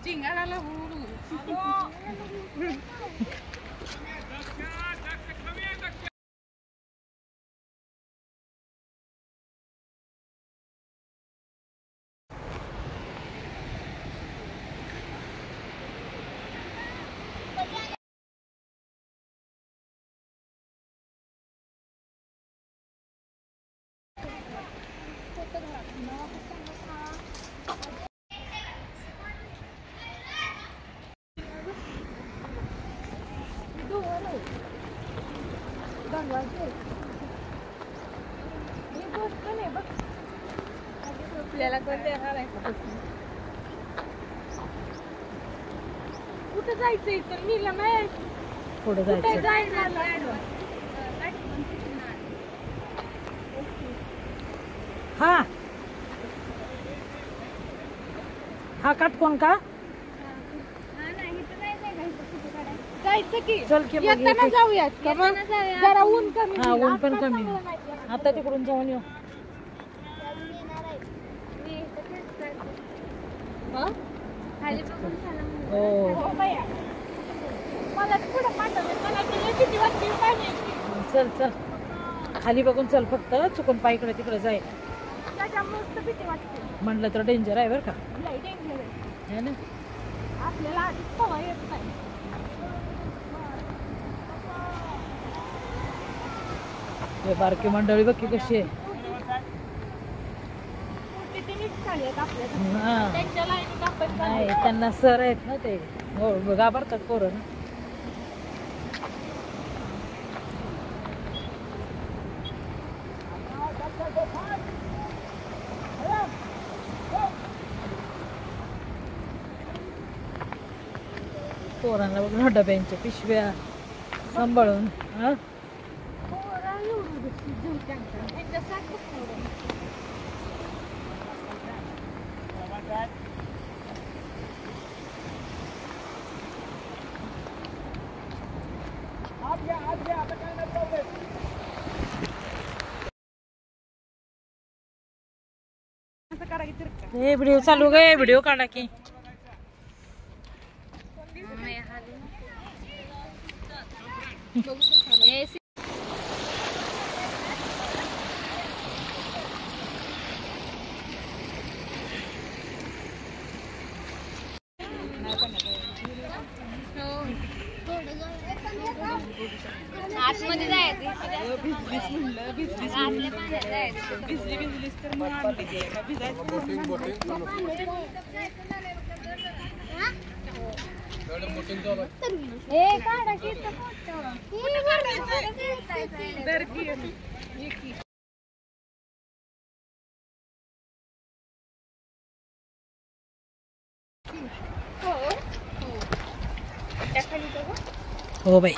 चिंगाराला आपल्याला कुठं जायचंय तर मीला नाही पुढे जायचं हा हा काटकोण का जायचं की चल की मग येताना जाऊयात का मग जरा ऊन कमी हा ऊन पण कमी आता तिकडून जाऊन येऊ हो मला पुढे पाठवलं मला किती वाजता पाहिजे चल चल खाली बघून चल फक्त चुकून पाय इकडे तिकडे जाय त्याच्यामुळे भीती वाटते म्हटलं तर डेंजर आहे बरं का लई डेंजर आहे ना आपल्याला आधीच पवा येत नाही हे बारकी मंडळी बघ की कशी आहे नाही त्यांना सर आहेत ना ते हो घाबरतात पोरं ना पोरांना बघ डब्यांच्या पिशव्या सांभाळून हा व्हिडिओ चालू गे व्हिडिओ काढा की आतमध्ये जायचं हो बाई